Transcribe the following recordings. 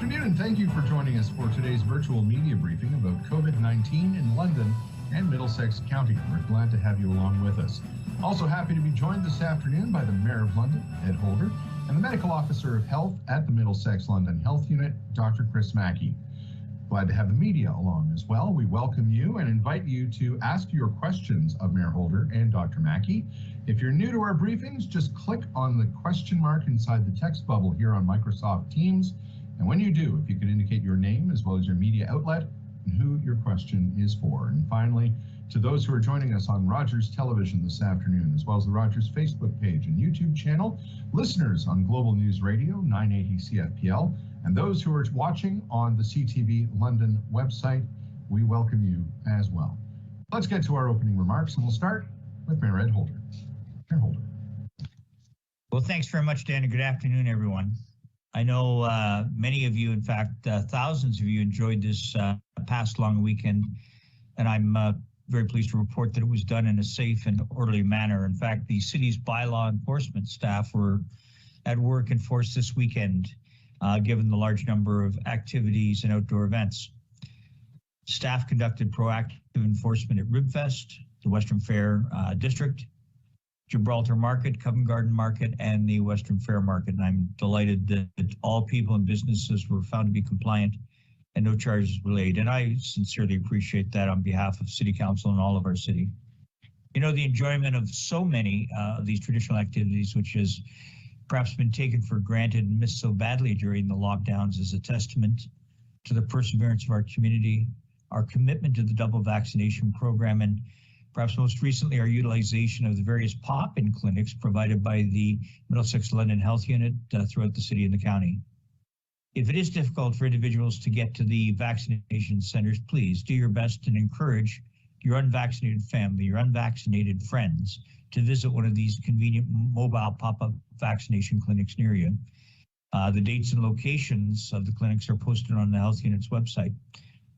afternoon, and thank you for joining us for today's virtual media briefing about COVID-19 in London and Middlesex County. We're glad to have you along with us. Also happy to be joined this afternoon by the Mayor of London, Ed Holder, and the Medical Officer of Health at the Middlesex-London Health Unit, Dr. Mackie. Glad to have the media along as well. We welcome you and invite you to ask your questions of Mayor Holder and Dr. Mackie. If you're new to our briefings, just click on the question mark inside the text bubble here on Microsoft Teams. And when you do, if you can indicate your name as well as your media outlet and who your question is for. And finally, to those who are joining us on Rogers Television this afternoon, as well as the Rogers Facebook page and YouTube channel, listeners on Global News Radio 980 CFPL, and those who are watching on the CTV London website, we welcome you as well. Let's get to our opening remarks, and we'll start with Mayor Ed Holder. Mayor Holder. Well, thanks very much, Dan, and good afternoon, everyone. I know many of you, in fact, thousands of you enjoyed this past long weekend, and I'm very pleased to report that it was done in a safe and orderly manner. In fact, the city's bylaw enforcement staff were at work in force this weekend, given the large number of activities and outdoor events. Staff conducted proactive enforcement at Ribfest, the Western Fair District, Gibraltar Market, Covent Garden Market, and the Western Fair Market. And I'm delighted that all people and businesses were found to be compliant and no charges were laid. And I sincerely appreciate that on behalf of City Council and all of our city. You know, the enjoyment of so many of these traditional activities, which has perhaps been taken for granted and missed so badly during the lockdowns, is a testament to the perseverance of our community, our commitment to the double vaccination program, and perhaps most recently, our utilization of the various pop-in clinics provided by the Middlesex-London Health Unit throughout the city and the county. If it is difficult for individuals to get to the vaccination centers, please do your best and encourage your unvaccinated family, your unvaccinated friends to visit one of these convenient mobile pop-up vaccination clinics near you. The dates and locations of the clinics are posted on the Health Unit's website.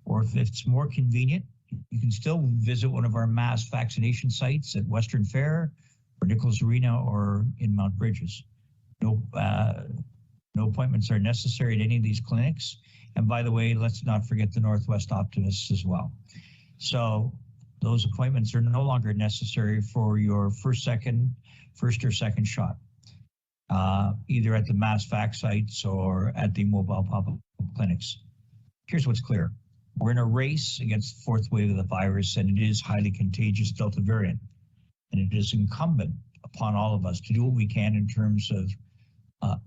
Or if it's more convenient, you can still visit one of our mass vaccination sites at Western Fair or Nichols Arena or in Mount Bridges. No appointments are necessary at any of these clinics. And by the way, let's not forget the Northwest Optimists as well. So those appointments are no longer necessary for your first or second shot, either at the mass vac sites or at the mobile pop-up clinics. Here's what's clear. We're in a race against the fourth wave of the virus, and it is highly contagious Delta variant. And it is incumbent upon all of us to do what we can in terms of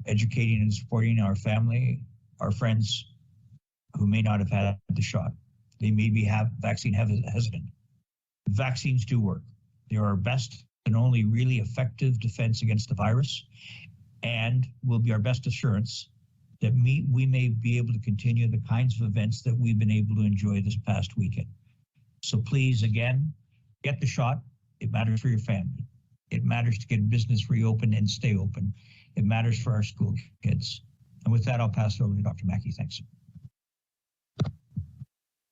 educating and supporting our family, our friends who may not have had the shot. They may be vaccine hesitant. Vaccines do work. They're our best and only really effective defense against the virus, and will be our best assurance that we may be able to continue the kinds of events that we've been able to enjoy this past weekend. So please, again, get the shot. It matters for your family. It matters to get business reopened and stay open. It matters for our school kids. And with that, I'll pass it over to Dr. Mackie. Thanks.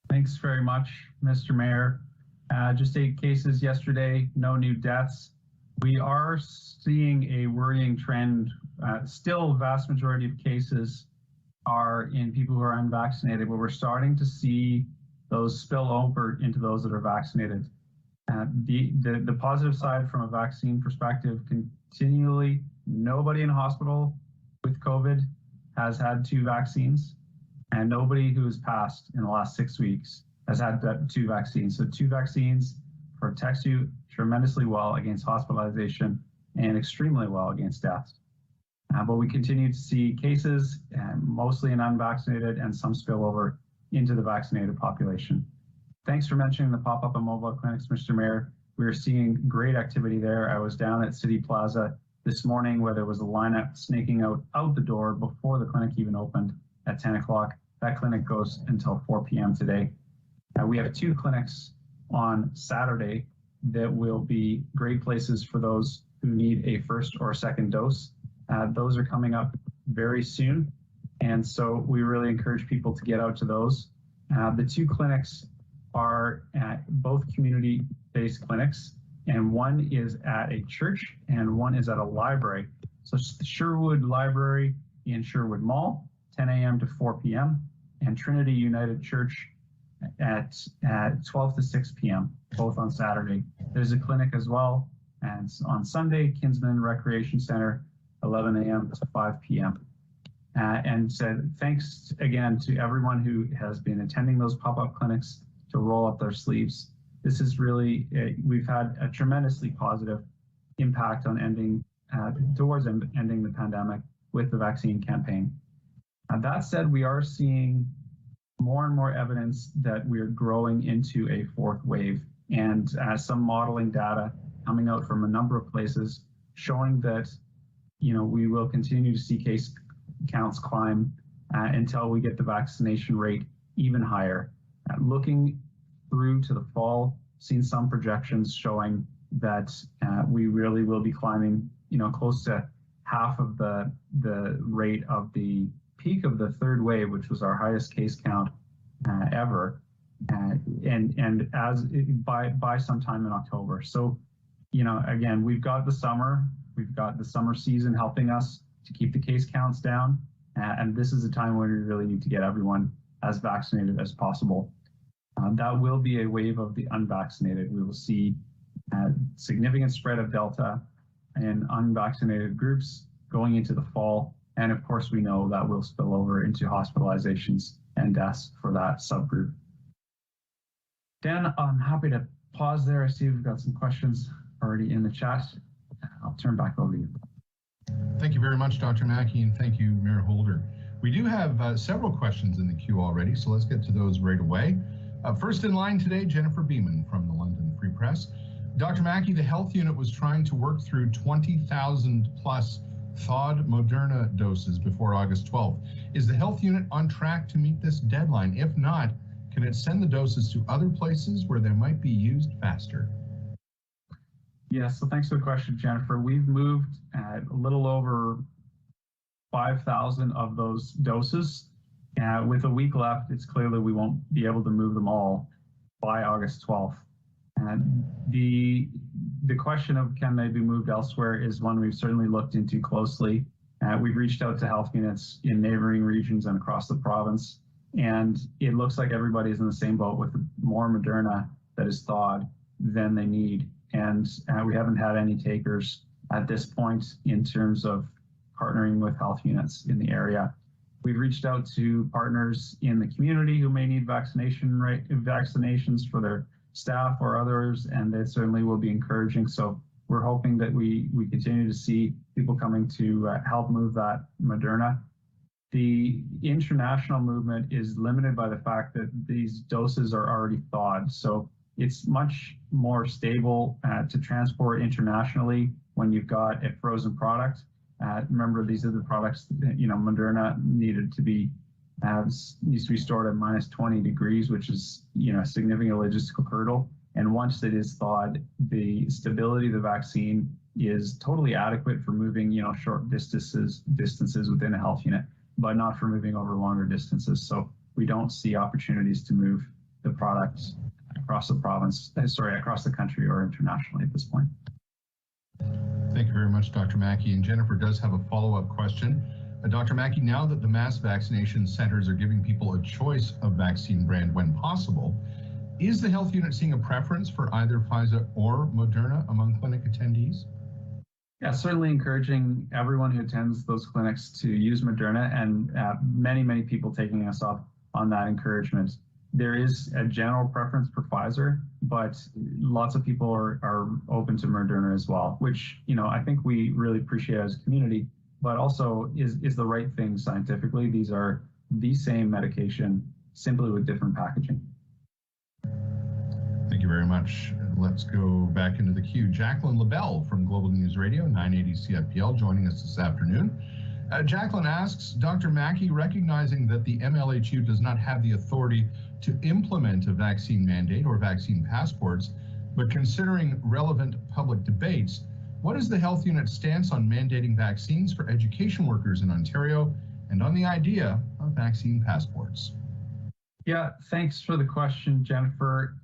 Thanks very much, Mr. Mayor. Just 8 cases yesterday, no new deaths. We are seeing a worrying trend. Still, vast majority of cases are in people who are unvaccinated, but we're starting to see those spill over into those that are vaccinated. The positive side from a vaccine perspective, continually, nobody in hospital with COVID has had 2 vaccines, and nobody who has passed in the last 6 weeks has had 2 vaccines. So 2 vaccines protects you tremendously well against hospitalization and extremely well against death. But we continue to see cases, mostly in unvaccinated, and some spill over into the vaccinated population. Thanks for mentioning the pop-up and mobile clinics, Mr. Mayor. We are seeing great activity there. I was down at City Plaza this morning where there was a lineup snaking out the door before the clinic even opened at 10 o'clock. That clinic goes until 4 p.m. today. We have 2 clinics on Saturday that will be great places for those who need a first or second dose. Those are coming up very soon. And so we really encourage people to get out to those. The 2 clinics are both community-based clinics, and one is at a church and one is at a library. So the Sherwood Library in Sherwood Mall 10 a.m. to 4 p.m., and Trinity United Church at 12 to 6 p.m., both on Saturday. There's a clinic as well, and on Sunday, Kinsman Recreation Center, 11 a.m. to 5 p.m. And said thanks again to everyone who has been attending those pop-up clinics to roll up their sleeves. This is really, we've had a tremendously positive impact on ending the pandemic with the vaccine campaign. That said, we are seeing more and more evidence that we're growing into a fourth wave, and some modeling data coming out from a number of places showing that, we will continue to see case counts climb until we get the vaccination rate even higher. Looking through to the fall, seen some projections showing that we really will be climbing, close to half of the rate of the peak of the third wave, which was our highest case count ever, and as by sometime in October. So, again, we've got the summer season helping us to keep the case counts down, and this is a time when we really need to get everyone as vaccinated as possible. That will be a wave of the unvaccinated. We will see significant spread of Delta in unvaccinated groups going into the fall. And of course, we know that will spill over into hospitalizations and deaths for that subgroup. Dan, I'm happy to pause there. I see we've got some questions already in the chat. I'll turn back over to you. Thank you very much, Dr. Mackie, and thank you, Mayor Holder. We do have several questions in the queue already, so let's get to those right away. First in line today, Jennifer Beeman from the London Free Press. Dr. Mackie, the health unit was trying to work through 20,000 plus thawed Moderna doses before August 12th. Is the health unit on track to meet this deadline? If not, can it send the doses to other places where they might be used faster? Yes, so thanks for the question, Jennifer. We've moved a little over 5,000 of those doses. With a week left, it's clear that we won't be able to move them all by August 12th. And the question of can they be moved elsewhere is one we've certainly looked into closely. We've reached out to health units in neighboring regions and across the province, and it looks like everybody's in the same boat with more Moderna that is thawed than they need. And we haven't had any takers at this point in terms of partnering with health units in the area. We've reached out to partners in the community who may need vaccinations for their staff or others, and they certainly will be encouraging. So we're hoping that we continue to see people coming to help move that Moderna. The international movement is limited by the fact that these doses are already thawed. So it's much more stable to transport internationally when you've got a frozen product. Remember, these are the products that, Moderna needs to be stored at minus 20 degrees, which is, a significant logistical hurdle. And once it is thawed, the stability of the vaccine is totally adequate for moving, short distances within a health unit, but not for moving over longer distances. So we don't see opportunities to move the product across the country or internationally at this point. Thank you very much, Dr. Mackie. And Jennifer does have a follow-up question. Dr. Mackie, now that the mass vaccination centers are giving people a choice of vaccine brand when possible, is the health unit seeing a preference for either Pfizer or Moderna among clinic attendees? Yeah, certainly encouraging everyone who attends those clinics to use Moderna, and many people taking us up on that encouragement. There is a general preference for Pfizer, but lots of people are open to Moderna as well, which, I think we really appreciate as a community, but also is the right thing scientifically. These are the same medication, simply with different packaging. Thank you very much. Let's go back into the queue. Jacqueline LaBelle from Global News Radio, 980 CFPL, joining us this afternoon. Jacqueline asks, Dr. Mackie, recognizing that the MLHU does not have the authority to implement a vaccine mandate or vaccine passports, but considering relevant public debates, what is the health unit's stance on mandating vaccines for education workers in Ontario and on the idea of vaccine passports? Yeah, thanks for the question, Jennifer.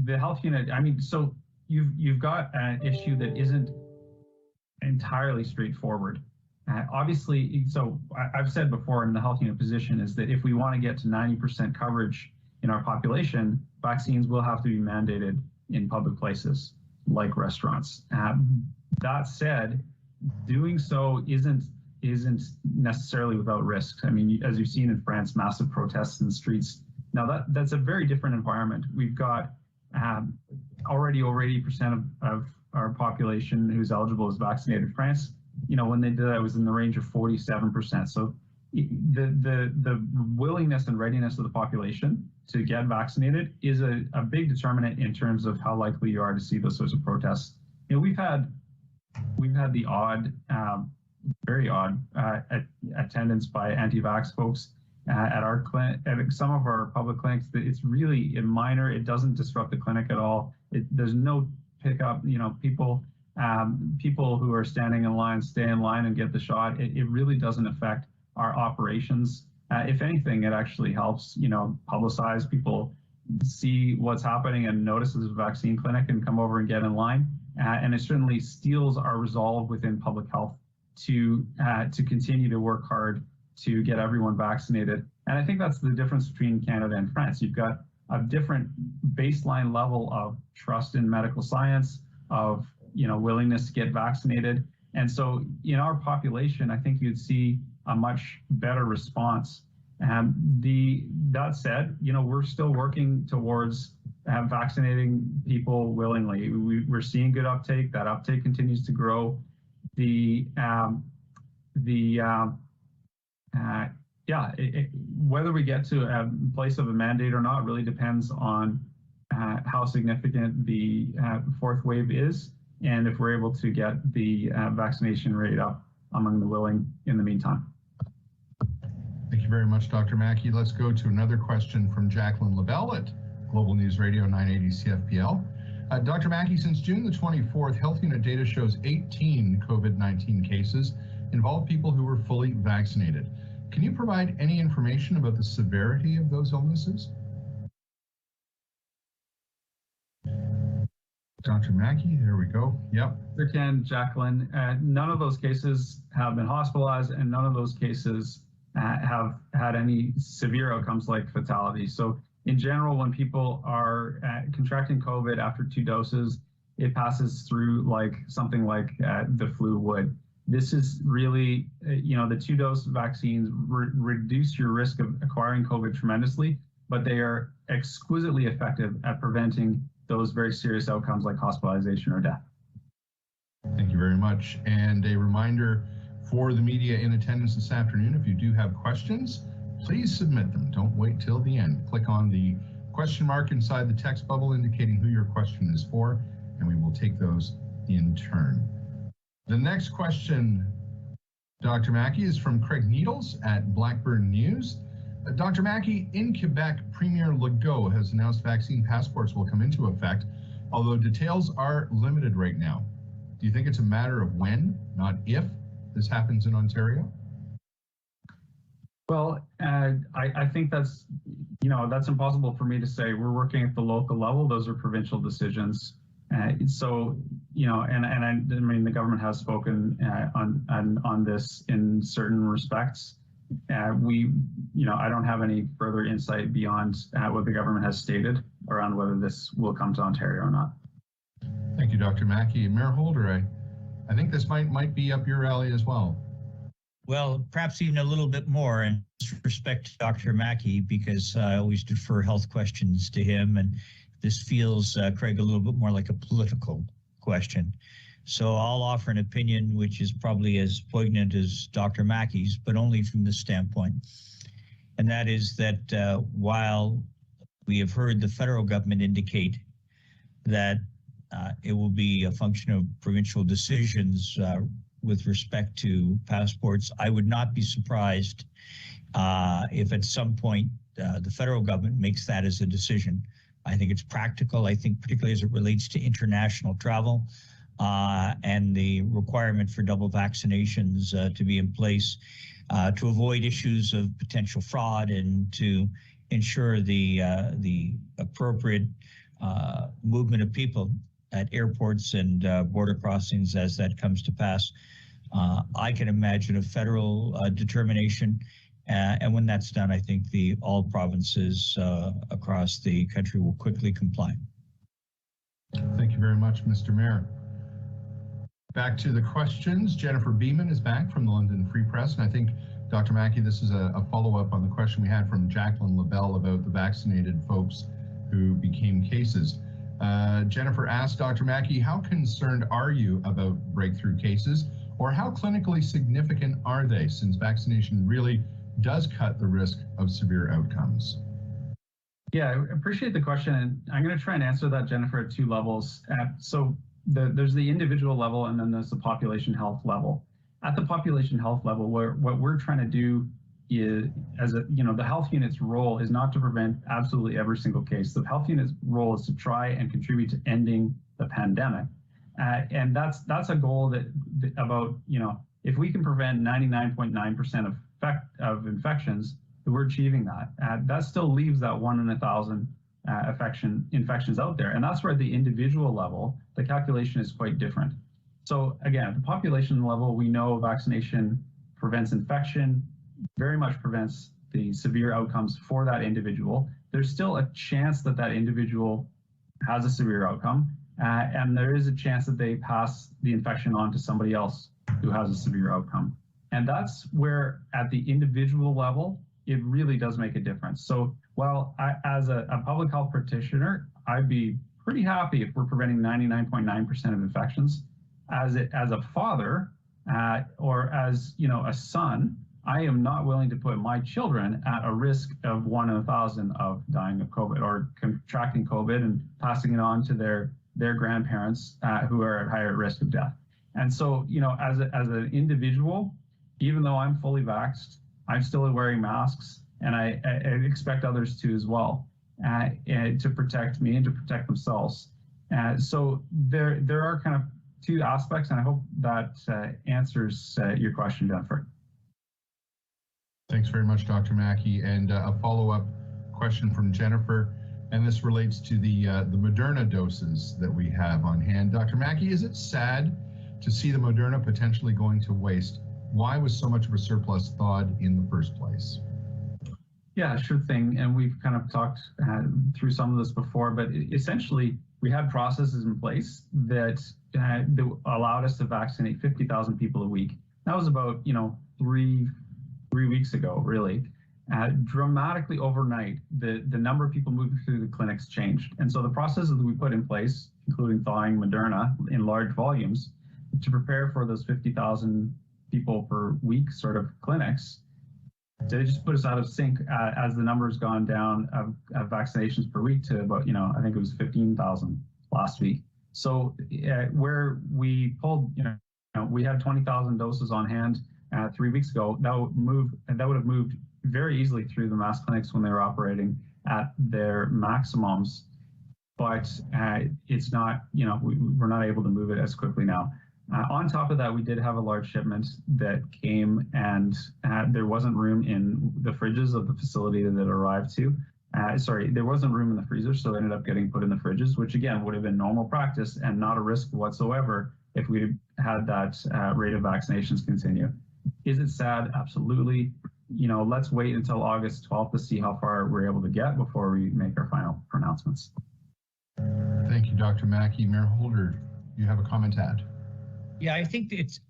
The health unit, so you've got an issue that isn't entirely straightforward. Obviously, so I've said before in the health unit position is that if we want to get to 90% coverage in our population, vaccines will have to be mandated in public places like restaurants. That said, doing so isn't necessarily without risks. I mean, as you've seen in France, massive protests in the streets. Now that's a very different environment. We've got already over 80% of our population who's eligible is vaccinated. France, when they did that, it was in the range of 47%. So the willingness and readiness of the population to get vaccinated is a big determinant in terms of how likely you are to see those sorts of protests. We've had the odd, very odd attendance by anti-vax folks at our clinic, at some of our public clinics. It's really minor. It doesn't disrupt the clinic at all. There's no pickup. People who are standing in line stay in line and get the shot. It really doesn't affect our operations. If anything, it actually helps, publicize. People see what's happening and notice there's a vaccine clinic and come over and get in line. And it certainly steels our resolve within public health to continue to work hard to get everyone vaccinated. And I think that's the difference between Canada and France. You've got a different baseline level of trust in medical science, of willingness to get vaccinated. And so in our population, I think you'd see a much better response. That said, we're still working towards vaccinating people willingly. We're seeing good uptake. That uptake continues to grow. Whether we get to a place of a mandate or not really depends on how significant the fourth wave is, and if we're able to get the vaccination rate up among the willing in the meantime. Thank you very much, Dr. Mackie. Let's go to another question from Jacqueline LaBelle at Global News Radio 980 CFPL. Dr. Mackie, since June the 24th, health unit data shows 18 COVID-19 cases involve people who were fully vaccinated. Can you provide any information about the severity of those illnesses? Dr. Mackie, there we go. Yep. There can, Jacqueline. None of those cases have been hospitalized, and none of those cases have had any severe outcomes like fatality. So in general, when people are contracting COVID after 2 doses, it passes through like something like the flu would. This is really, the 2-dose vaccines reduce your risk of acquiring COVID tremendously, but they are exquisitely effective at preventing those very serious outcomes like hospitalization or death. Thank you very much. And a reminder for the media in attendance this afternoon, if you do have questions, please submit them. Don't wait till the end. Click on the question mark inside the text bubble indicating who your question is for, and we will take those in turn. The next question, Dr. Mackie, is from Craig Needles at Blackburn News. Dr. Mackie, in Quebec, Premier Legault has announced vaccine passports will come into effect, although details are limited right now. Do you think it's a matter of when, not if, this happens in Ontario? Well, I think that's impossible for me to say. We're working at the local level. Those are provincial decisions. So, I mean, the government has spoken on this in certain respects. I don't have any further insight beyond what the government has stated around whether this will come to Ontario or not. Thank you, Dr. Mackie. Mayor Holder, I think this might be up your alley as well. Well, perhaps even a little bit more in respect to Dr. Mackie, because I always defer health questions to him, and this feels, Craig, a little bit more like a political question. So I'll offer an opinion which is probably as poignant as Dr. Mackie's, but only from this standpoint. And that is that while we have heard the federal government indicate that it will be a function of provincial decisions with respect to passports, I would not be surprised if at some point the federal government makes that as a decision. I think it's practical. I think particularly as it relates to international travel and the requirement for double vaccinations to be in place to avoid issues of potential fraud and to ensure the appropriate movement of people at airports and border crossings as that comes to pass. I can imagine a federal determination. And when that's done, I think all provinces across the country will quickly comply. Thank you very much, Mr. Mayor. Back to the questions. Jennifer Beeman is back from the London Free Press, and I think, Dr. Mackie, this is a follow-up on the question we had from Jacqueline LaBelle about the vaccinated folks who became cases. Jennifer asked Dr. Mackie, how concerned are you about breakthrough cases, or how clinically significant are they, since vaccination really does cut the risk of severe outcomes? Yeah, I appreciate the question, and I'm going to try and answer that, Jennifer, at two levels. There's the individual level, and then there's the population health level. At the population health level, what we're trying to do is, the health unit's role is not to prevent absolutely every single case. The health unit's role is to try and contribute to ending the pandemic, and that's a goal that if we can prevent 99.9% of infections, we're achieving that. That still leaves that 1 in 1,000 infections out there. And that's where at the individual level, the calculation is quite different. So again, at the population level, we know vaccination prevents infection, very much prevents the severe outcomes for that individual. There's still a chance that that individual has a severe outcome, and there is a chance that they pass the infection on to somebody else who has a severe outcome. And that's where, at the individual level, it really does make a difference. So while as a public health practitioner, I'd be pretty happy if we're preventing 99.9% of infections. As a father or as a son, I am not willing to put my children at a risk of 1 in 1,000 of dying of COVID or contracting COVID and passing it on to their grandparents who are at higher risk of death. And so, as an individual, even though I'm fully vaxxed, I'm still wearing masks, and I expect others to as well, to protect me and to protect themselves. So there are kind of two aspects, and I hope that answers your question, Jennifer. Thanks very much, Dr. Mackie. And a follow-up question from Jennifer, and this relates to the Moderna doses that we have on hand. Dr. Mackie, is it sad to see the Moderna potentially going to waste? Why was so much of a surplus thawed in the first place? Yeah, sure thing. And we've kind of talked through some of this before, but essentially we had processes in place that allowed us to vaccinate 50,000 people a week. That was about, 3 weeks ago, really. Dramatically overnight, the number of people moving through the clinics changed. And so the processes that we put in place, including thawing Moderna in large volumes to prepare for those 50,000 people per week sort of clinics, they just put us out of sync as the numbers gone down of vaccinations per week to about, I think it was 15,000 last week. So where we pulled, we had 20,000 doses on hand 3 weeks ago. That would have moved very easily through the mass clinics when they were operating at their maximums. But it's not, we're not able to move it as quickly now. On top of that, we did have a large shipment that came, and there wasn't room in the fridges of the facility that it arrived to. There wasn't room in the freezers, so it ended up getting put in the fridges, which again would have been normal practice and not a risk whatsoever if we had that rate of vaccinations continue. Is it sad? Absolutely. Let's wait until August 12th to see how far we're able to get before we make our final pronouncements. Thank you, Dr. Mackie. Mayor Holder, you have a comment to add? Yeah, I think it's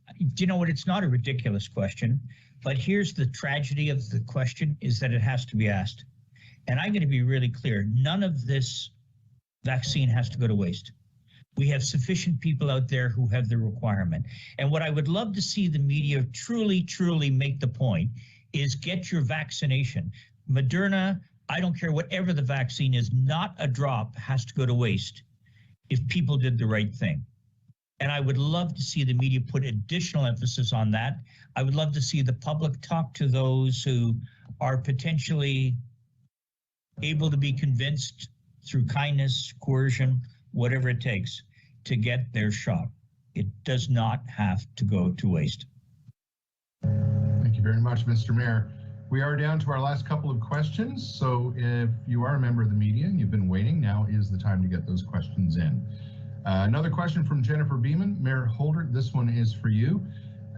not a ridiculous question, but here's the tragedy of the question is that it has to be asked. And I'm going to be really clear. None of this vaccine has to go to waste. We have sufficient people out there who have the requirement. And what I would love to see the media truly, truly make the point is get your vaccination. Moderna, I don't care whatever the vaccine is, not a drop has to go to waste if people did the right thing. And I would love to see the media put additional emphasis on that. I would love to see the public talk to those who are potentially able to be convinced through kindness, coercion, whatever it takes to get their shot. It does not have to go to waste. Thank you very much, Mr. Mayor. We are down to our last couple of questions. So if you are a member of the media and you've been waiting, now is the time to get those questions in. Another question from Jennifer Beeman. Mayor Holder, this one is for you.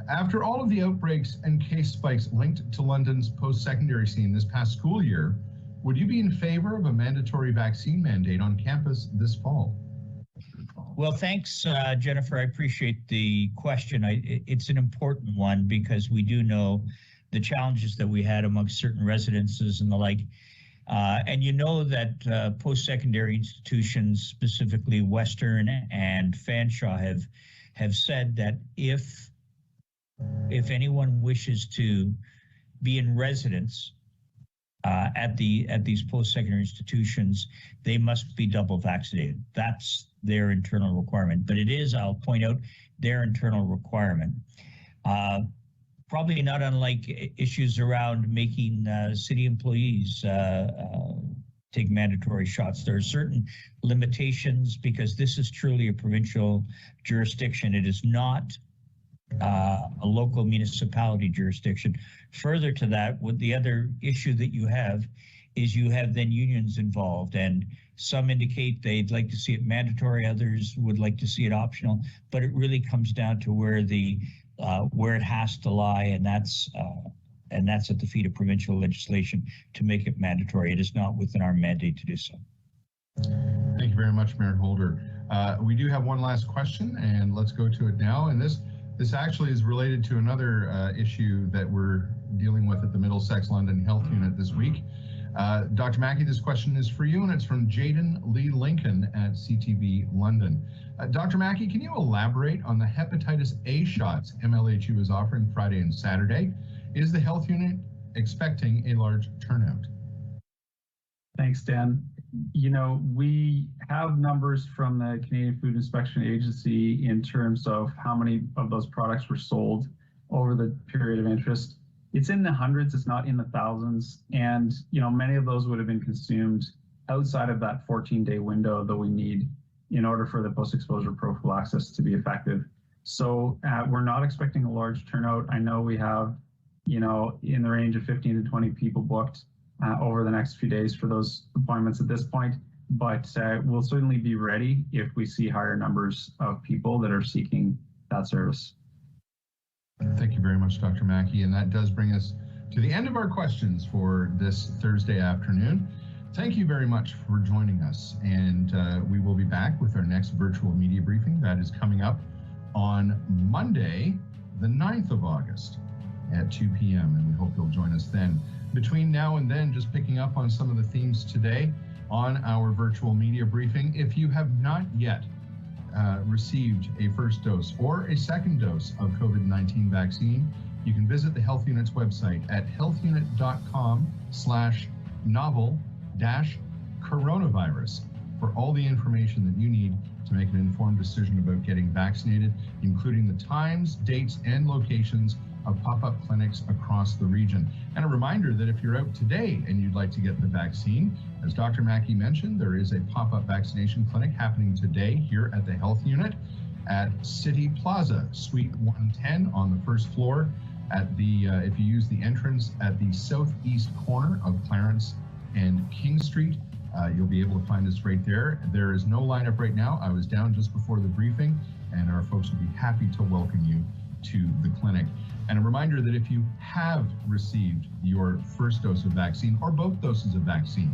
After all of the outbreaks and case spikes linked to London's post-secondary scene this past school year, would you be in favor of a mandatory vaccine mandate on campus this fall? Well, thanks, Jennifer. I appreciate the question. It's an important one because we do know the challenges that we had amongst certain residences and the like. And you know that post-secondary institutions, specifically Western and Fanshawe, have said that if anyone wishes to be in residence at these post-secondary institutions, they must be double vaccinated. That's their internal requirement. But it is, I'll point out, their internal requirement. Probably not unlike issues around making city employees take mandatory shots. There are certain limitations because this is truly a provincial jurisdiction. It is not a local municipality jurisdiction. Further to that, what the other issue that you have is you have then unions involved, and some indicate they'd like to see it mandatory, others would like to see it optional, but it really comes down to where it has to lie, and that's at the feet of provincial legislation to make it mandatory. It is not within our mandate to do so. Thank you very much, Mayor Holder. We do have one last question, and let's go to it now. And this actually is related to another issue that we're dealing with at the Middlesex-London Health Unit this week. Dr. Mackie, this question is for you, and it's from Jaden Lee Lincoln at CTV London. Dr. Mackie, can you elaborate on the hepatitis A shots MLHU is offering Friday and Saturday? Is the health unit expecting a large turnout? Thanks, Dan. You know, we have numbers from the Canadian Food Inspection Agency in terms of how many of those products were sold over the period of interest. It's in the hundreds, it's not in the thousands. And, you know, many of those would have been consumed outside of that 14-day window that we need in order for the post-exposure prophylaxis to be effective. So we're not expecting a large turnout. I know we have, you know, in the range of 15 to 20 people booked over the next few days for those appointments at this point, but we'll certainly be ready if we see higher numbers of people that are seeking that service. Thank you very much, Dr. Mackie. And that does bring us to the end of our questions for this Thursday afternoon. Thank you very much for joining us. And we will be back with our next virtual media briefing that is coming up on Monday, the 9th of August at 2 p.m. And we hope you'll join us then. Between now and then, just picking up on some of the themes today on our virtual media briefing, if you have not yet received a first dose or a second dose of COVID-19 vaccine, you can visit the Health Unit's website at healthunit.com/novel-coronavirus for all the information that you need to make an informed decision about getting vaccinated, including the times, dates, and locations of pop-up clinics across the region. And a reminder that if you're out today and you'd like to get the vaccine, as Dr. Mackie mentioned, there is a pop-up vaccination clinic happening today here at the Health Unit at City Plaza, Suite 110 on the first floor at the, if you use the entrance at the southeast corner of Clarence and King Street, you'll be able to find us right there. There is no lineup right now. I was down just before the briefing, and our folks will be happy to welcome you to the clinic. And a reminder that if you have received your first dose of vaccine or both doses of vaccine,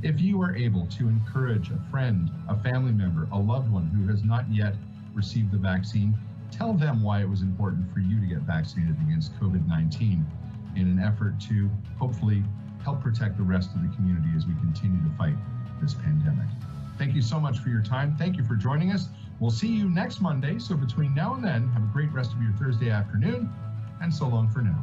if you are able to encourage a friend, a family member, a loved one who has not yet received the vaccine, tell them why it was important for you to get vaccinated against COVID-19 in an effort to hopefully help protect the rest of the community as we continue to fight this pandemic. Thank you so much for your time. Thank you for joining us. We'll see you next Monday. So between now and then, have a great rest of your Thursday afternoon, and so long for now.